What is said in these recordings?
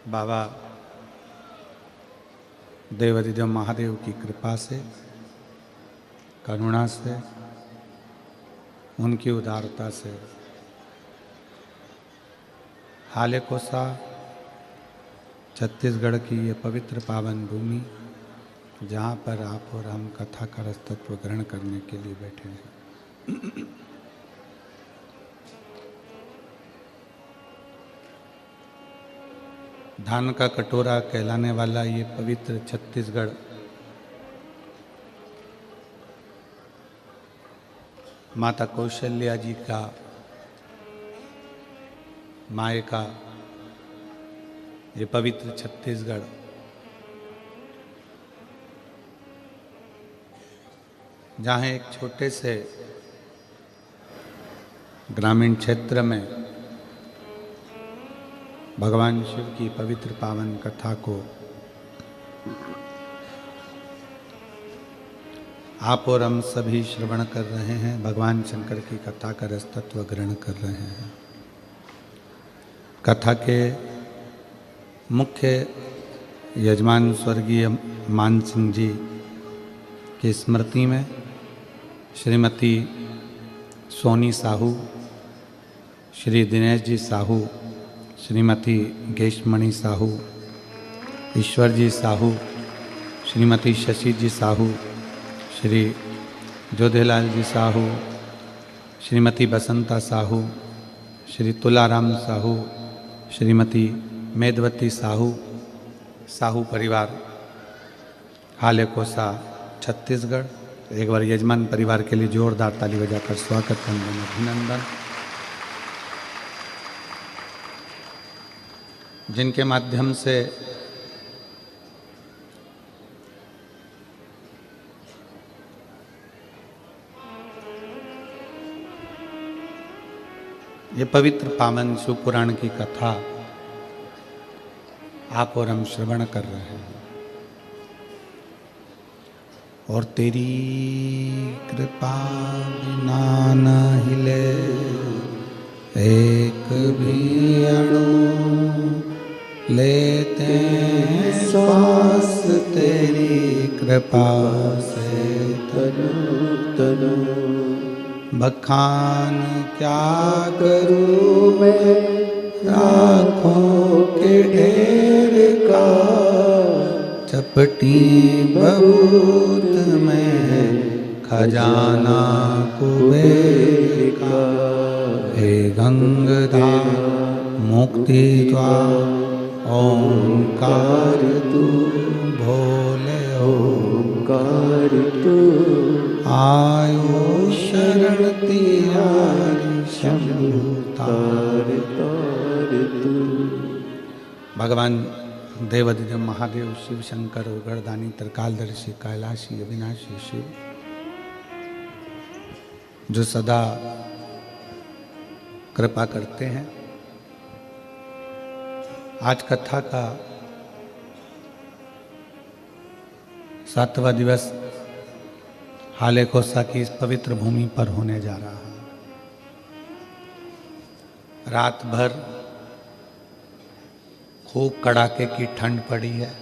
बाबा देवाधिदेव महादेव की कृपा से, करुणा से, उनकी उदारता से हालेकोसा छत्तीसगढ़ की ये पवित्र पावन भूमि, जहाँ पर आप और हम कथा का रसतत्व ग्रहण करने के लिए बैठे हैं, धान का कटोरा कहलाने वाला ये पवित्र छत्तीसगढ़ माता कौशल्या जी का मायका, ये पवित्र छत्तीसगढ़ जहाँ एक छोटे से ग्रामीण क्षेत्र में भगवान शिव की पवित्र पावन कथा को आप और हम सभी श्रवण कर रहे हैं, भगवान शंकर की कथा का रसतत्व ग्रहण कर रहे हैं। कथा के मुख्य यजमान स्वर्गीय मान सिंह जी की स्मृति में श्रीमती सोनी साहू, श्री दिनेश जी साहू, श्रीमती गेशमणि साहू, ईश्वर जी साहू, श्रीमती शशि जी साहू, श्री जोधेलाल जी साहू, श्रीमती बसंता साहू, श्री तुलाराम साहू, श्रीमती मेदवती साहू, साहू परिवार हालेकोसा छत्तीसगढ़। एक बार यजमान परिवार के लिए जोरदार ताली बजाकर स्वागत वंदन अभिनंदन। जिनके माध्यम से ये पवित्र पावन शिव पुराण की कथा आप और हम श्रवण कर रहे हैं। और तेरी कृपा बिना न हिले एक भी अणु, लेते हैं श्वास तेरी कृपा से तनु तनु। बखान क्या करूँ मैं राखों के ढेर का, चपटी बहुत में खजाना कुबेर का। हे गंगाधर मुक्ति द्वार ओंकार तू, भोले ओंकार तू। आयो शरण तिहारी शंभु तार तार तू। भगवान देवाधिदेव महादेव शिव शंकर उगरदानी त्रिकालदर्शी कैलाशी अविनाशी शिव, जो सदा कृपा करते हैं। आज कथा का 7वां दिवस हालेकोसा की इस पवित्र भूमि पर होने जा रहा है। रात भर खूब कड़ाके की ठंड पड़ी है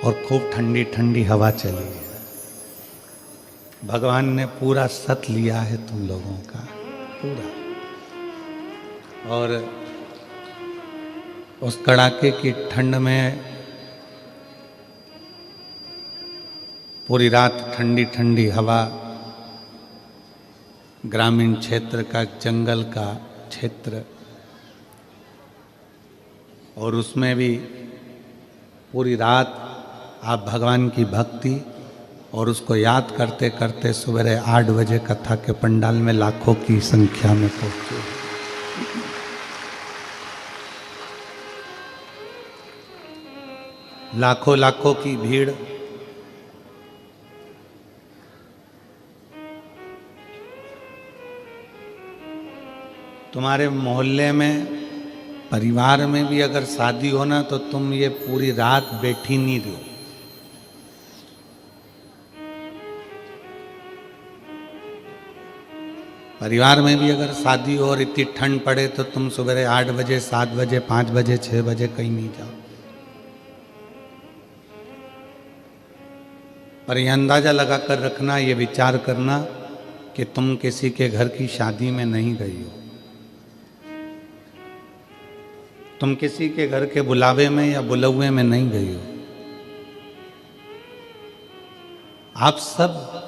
और खूब ठंडी ठंडी हवा चली है। भगवान ने पूरा सत लिया है तुम लोगों का पूरा, और उस कड़ाके की ठंड में पूरी रात ठंडी ठंडी हवा, ग्रामीण क्षेत्र का, जंगल का क्षेत्र, और उसमें भी पूरी रात आप भगवान की भक्ति और उसको याद करते करते सुबह 8 बजे कथा के पंडाल में लाखों की संख्या में पहुंचे। लाखों लाखों की भीड़ तुम्हारे मोहल्ले में, परिवार में भी अगर शादी हो ना, तो तुम ये पूरी रात बैठी नहीं रहो। परिवार में भी अगर शादी हो और इतनी ठंड पड़े तो तुम सवेरे 8 बजे, 7 बजे, 5 बजे, 6 बजे कहीं नहीं जाओ। पर यह अंदाजा लगा कर रखना, ये विचार करना कि तुम किसी के घर की शादी में नहीं गई हो, तुम किसी के घर के बुलावे में या बुलौए में नहीं गई हो। आप सब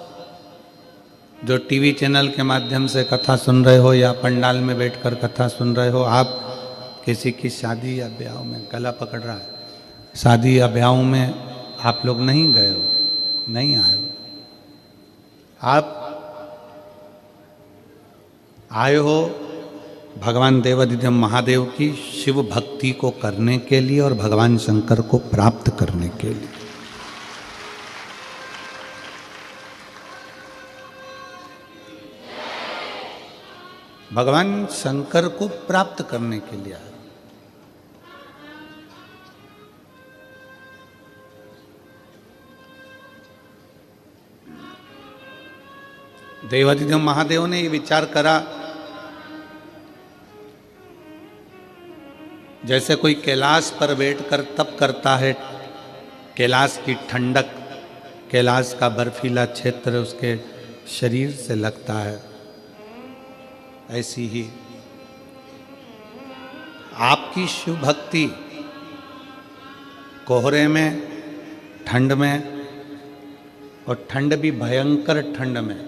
जो टीवी चैनल के माध्यम से कथा सुन रहे हो या पंडाल में बैठकर कथा सुन रहे हो, आप किसी की शादी या ब्याह में, गला पकड़ रहा है, शादी या ब्याह में आप लोग नहीं गए हो, नहीं आए हो। आप आए हो भगवान देवाधिदेव महादेव की शिव भक्ति को करने के लिए और भगवान शंकर को प्राप्त करने के लिए। भगवान शंकर को प्राप्त करने के लिए आए। देवाधिदेव महादेव ने ये विचार करा, जैसे कोई कैलाश पर बैठकर तप करता है, कैलाश की ठंडक, कैलाश का बर्फीला क्षेत्र उसके शरीर से लगता है, ऐसी ही आपकी शिव भक्ति कोहरे में, ठंड में, और ठंड भी भयंकर ठंड में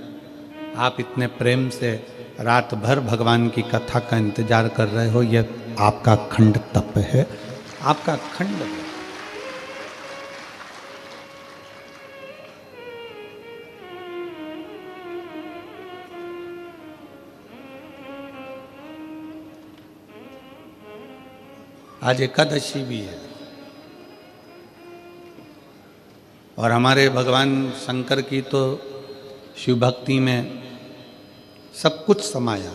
आप इतने प्रेम से रात भर भगवान की कथा का इंतजार कर रहे हो, यह आपका अखंड तप है, आपका अखंड है। आज एकादशी भी है और हमारे भगवान शंकर की तो शिव भक्ति में सब कुछ समाया।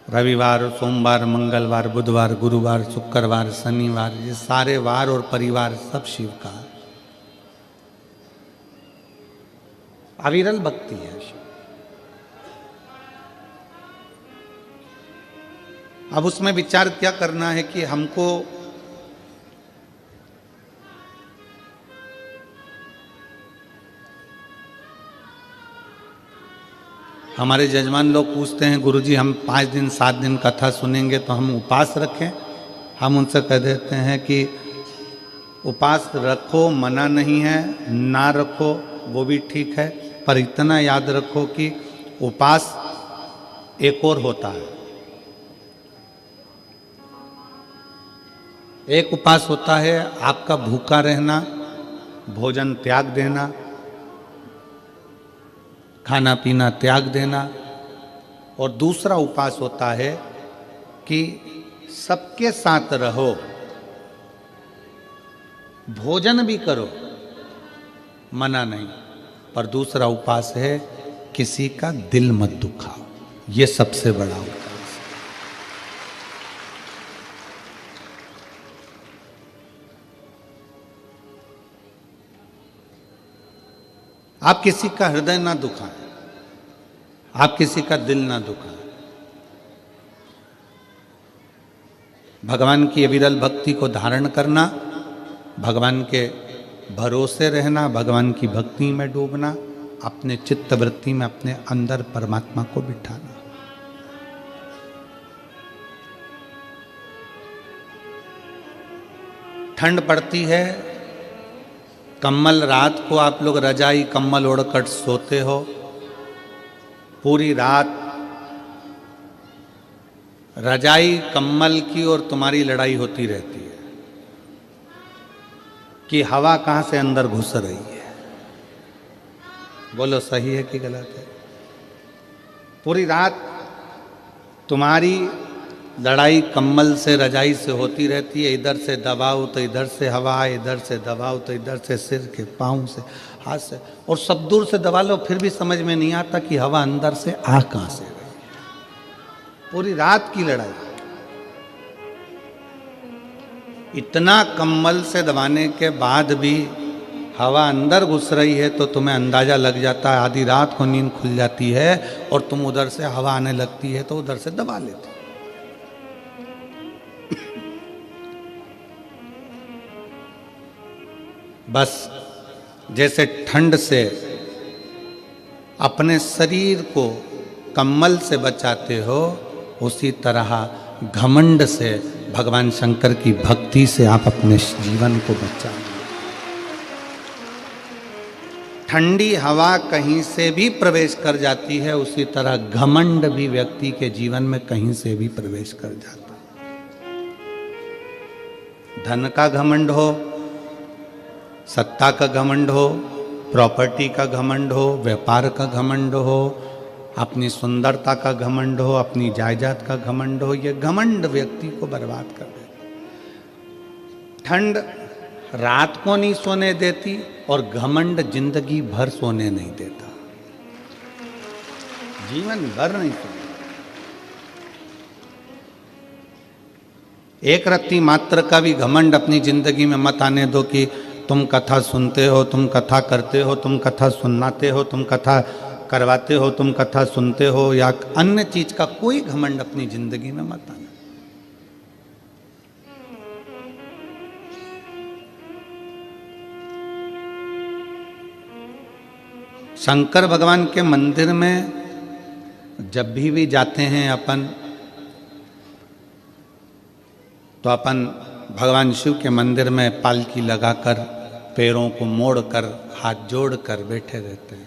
रविवार, सोमवार, मंगलवार, बुधवार, गुरुवार, शुक्रवार, शनिवार, ये सारे वार और परिवार सब शिव का अविरल भक्ति है शिव। अब उसमें विचार क्या करना है कि हमको हमारे जजमान लोग पूछते हैं, गुरुजी हम 5 दिन 7 दिन कथा सुनेंगे तो हम उपवास रखें? हम उनसे कह देते हैं कि उपवास रखो, मना नहीं है, ना रखो वो भी ठीक है, पर इतना याद रखो कि उपवास एक और होता है। एक उपवास होता है आपका भूखा रहना, भोजन त्याग देना, खाना पीना त्याग देना, और दूसरा उपवास होता है कि सबके साथ रहो, भोजन भी करो, मना नहीं, पर दूसरा उपवास है किसी का दिल मत दुखाओ। ये सबसे बड़ा उपवास। आप किसी का हृदय ना दुखाएं, आप किसी का दिल ना दुखाएं। भगवान की अविरल भक्ति को धारण करना, भगवान के भरोसे रहना, भगवान की भक्ति में डूबना, अपने चित्त वृत्ति में अपने अंदर परमात्मा को बिठाना। ठंड पड़ती है, कम्बल, रात को आप लोग रजाई कम्बल ओढ़कर सोते हो, पूरी रात रजाई कम्बल की और तुम्हारी लड़ाई होती रहती है कि हवा कहाँ से अंदर घुस रही है। बोलो सही है कि गलत है? पूरी रात तुम्हारी लड़ाई कम्बल से, रजाई से होती रहती है। इधर से दबाओ तो इधर से हवा, इधर से दबाओ तो इधर से, सिर के, पाँव से, हाथ से, और सब दूर से दबा लो फिर भी समझ में नहीं आता कि हवा अंदर से आ कहाँ से रही है। पूरी रात की लड़ाई। इतना कम्बल से दबाने के बाद भी हवा अंदर घुस रही है तो तुम्हें अंदाजा लग जाता है, आधी रात को नींद खुल जाती है और तुम उधर से हवा आने लगती है तो उधर से दबा लेते। बस जैसे ठंड से अपने शरीर को कम्बल से बचाते हो, उसी तरह घमंड से, भगवान शंकर की भक्ति से आप अपने जीवन को बचा। ठंडी हवा कहीं से भी प्रवेश कर जाती है, उसी तरह घमंड भी व्यक्ति के जीवन में कहीं से भी प्रवेश कर जाता है। धन का घमंड हो, सत्ता का घमंड हो, प्रॉपर्टी का घमंड हो, व्यापार का घमंड हो, अपनी सुंदरता का घमंड हो, अपनी जायदाद का घमंड हो, ये घमंड व्यक्ति को बर्बाद कर देता। ठंड रात को नहीं सोने देती और घमंड जिंदगी भर सोने नहीं देता, जीवन भर नहीं सोने। एक रत्ती मात्र का भी घमंड अपनी जिंदगी में मत आने दो कि तुम कथा सुनते हो, तुम कथा करते हो, तुम कथा सुनाते हो, तुम कथा करवाते हो, तुम कथा सुनते हो, या अन्य चीज का कोई घमंड अपनी जिंदगी में मत आना। शंकर भगवान के मंदिर में जब भी जाते हैं अपन, तो अपन भगवान शिव के मंदिर में पालकी लगाकर, पैरों को मोड़कर, हाथ जोड़कर बैठे रहते हैं।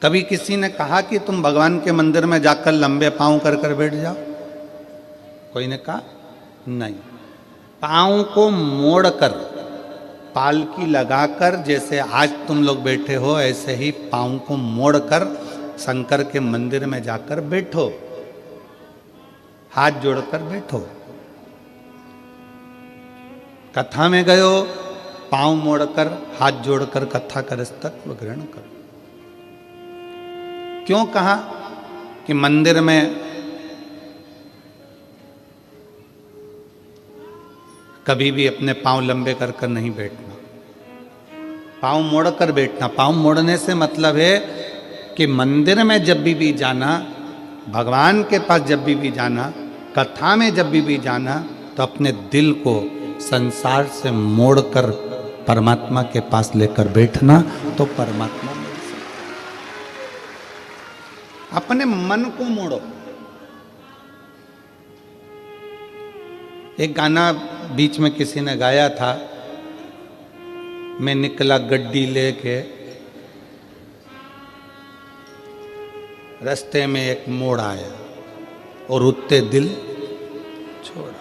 कभी किसी ने कहा कि तुम भगवान के मंदिर में जाकर लंबे पांव कर कर बैठ जाओ? कोई ने कहा नहीं। पांव को मोड़कर, पालकी लगाकर, जैसे आज तुम लोग बैठे हो ऐसे ही पांव को मोड़कर शंकर के मंदिर में जाकर बैठो, हाथ जोड़कर बैठो। कथा में गए हो, पांव मोड़कर, हाथ जोड़कर कथा का रस्तत्व ग्रहण करो। क्यों कहा कि मंदिर में कभी भी अपने पांव लंबे कर कर नहीं बैठना, पांव मोड़कर बैठना। पांव मोड़ने से मतलब है कि मंदिर में जब भी जाना, भगवान के पास जब भी जाना, कथा में जब भी जाना, तो अपने दिल को संसार से मोड़कर परमात्मा के पास लेकर बैठना, तो परमात्मा मिल सकता। अपने मन को मोड़ो। एक गाना बीच में किसी ने गाया था, मैं निकला गड्डी लेके, रास्ते में एक मोड़ आया और उत्ते दिल छोड़ आया।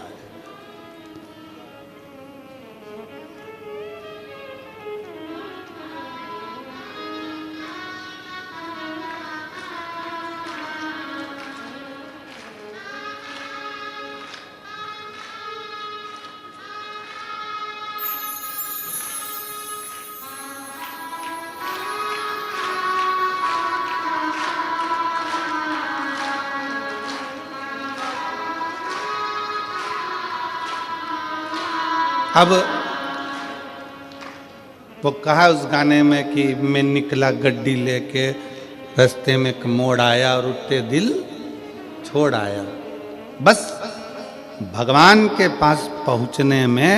अब वो कहा उस गाने में कि मैं निकला गड्डी लेके, रास्ते में एक मोड़ आया और उठते दिल छोड़ आया। बस भगवान के पास पहुंचने में,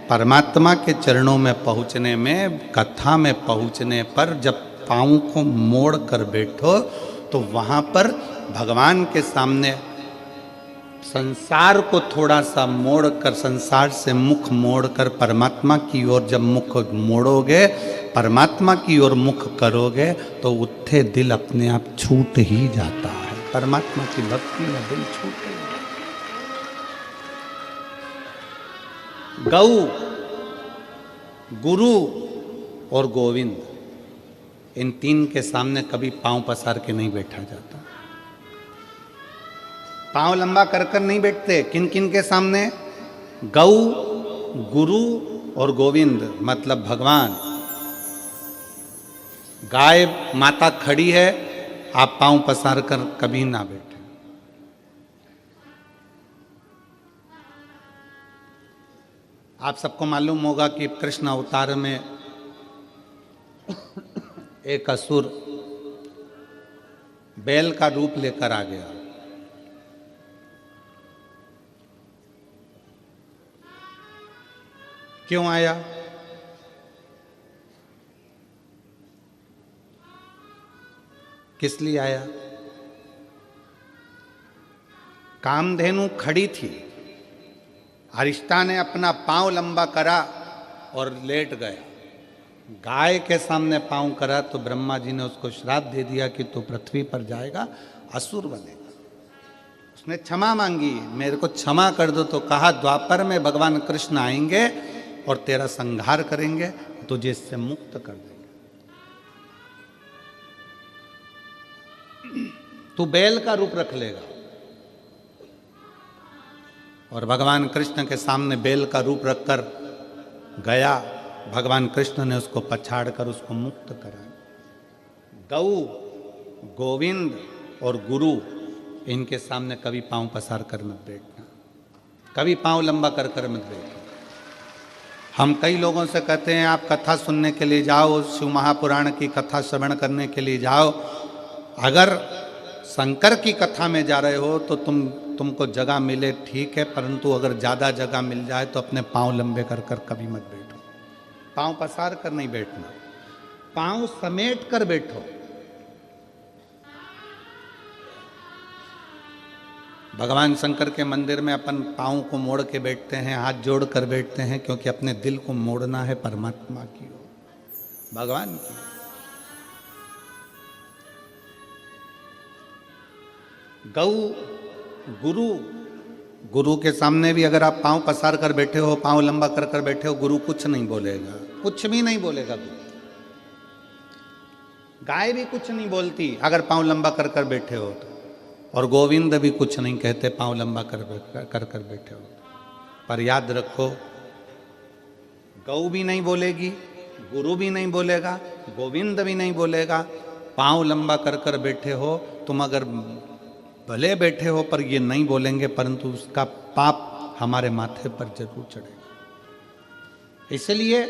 परमात्मा के चरणों में पहुंचने में, कथा में पहुंचने पर जब पाँव को मोड़ कर बैठो तो वहाँ पर भगवान के सामने संसार को थोड़ा सा मोड़कर, संसार से मुख मोड़कर परमात्मा की ओर जब मुख मोड़ोगे, परमात्मा की ओर मुख करोगे, तो उत्थे दिल अपने आप छूट ही जाता है। परमात्मा की भक्ति में दिल छूटे। गौ, गुरु और गोविंद, इन तीन के सामने कभी पांव पसार के नहीं बैठा जाता। पांव लंबा कर कर नहीं बैठते। किन किन के सामने? गौ, गुरु और गोविंद, मतलब भगवान। गाय माता खड़ी है, आप पांव पसार कर कभी ना बैठे। आप सबको मालूम होगा कि कृष्ण अवतार में एक असुर बैल का रूप लेकर आ गया। क्यों आया? किस लिए आया? कामधेनु खड़ी थी, अरिष्टा ने अपना पांव लंबा करा और लेट गया। गाय के सामने पांव करा तो ब्रह्मा जी ने उसको श्राप दे दिया कि तू पृथ्वी पर जाएगा, असुर बनेगा। उसने क्षमा मांगी, मेरे को क्षमा कर दो। तो कहा द्वापर में भगवान कृष्ण आएंगे और तेरा संहार करेंगे, तुझे इससे मुक्त कर देंगे। तू बैल का रूप रख लेगा। और भगवान कृष्ण के सामने बैल का रूप रखकर गया। भगवान कृष्ण ने उसको पछाड़ कर उसको मुक्त करा। गौ, गोविंद और गुरु, इनके सामने कभी पांव पसार कर मत बैठना, कभी पांव लंबा कर कर मत बैठना। हम कई लोगों से कहते हैं आप कथा सुनने के लिए जाओ, शिव महापुराण की कथा श्रवण करने के लिए जाओ। अगर शंकर की कथा में जा रहे हो तो तुमको जगह मिले ठीक है, परंतु अगर ज़्यादा जगह मिल जाए तो अपने पांव लंबे कर कर कभी मत बैठो। पांव पसार कर नहीं बैठना, पांव समेट कर बैठो। भगवान शंकर के मंदिर में अपन पांव को मोड़ के बैठते हैं, हाथ जोड़ कर बैठते हैं, क्योंकि अपने दिल को मोड़ना है परमात्मा की ओर, भगवान की। गौ, गुरु, गुरु के सामने भी अगर आप पांव पसार कर बैठे हो, पांव लंबा कर कर बैठे हो, गुरु कुछ नहीं बोलेगा, कुछ भी नहीं बोलेगा गुरु। गाय भी कुछ नहीं बोलती अगर पांव लंबा कर कर बैठे हो तो, और गोविंद भी कुछ नहीं कहते पांव लंबा कर कर बैठे हो। पर याद रखो, गौ भी नहीं बोलेगी, गुरु भी नहीं बोलेगा, गोविंद भी नहीं बोलेगा। पांव लंबा कर कर बैठे हो तुम, अगर भले बैठे हो पर ये नहीं बोलेंगे, परंतु उसका पाप हमारे माथे पर जरूर चढ़ेगा। इसलिए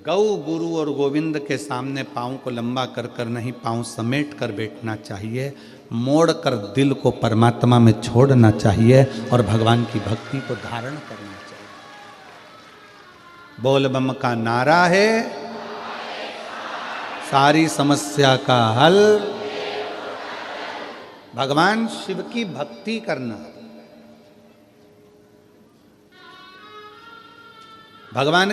गौ, गुरु और गोविंद के सामने पांव को लंबा कर कर नहीं, पांव समेट कर बैठना चाहिए। मोड़ कर दिल को परमात्मा में छोड़ना चाहिए और भगवान की भक्ति को धारण करना चाहिए। बोल बम का नारा है, सारी समस्या का हल भगवान शिव की भक्ति करना। भगवान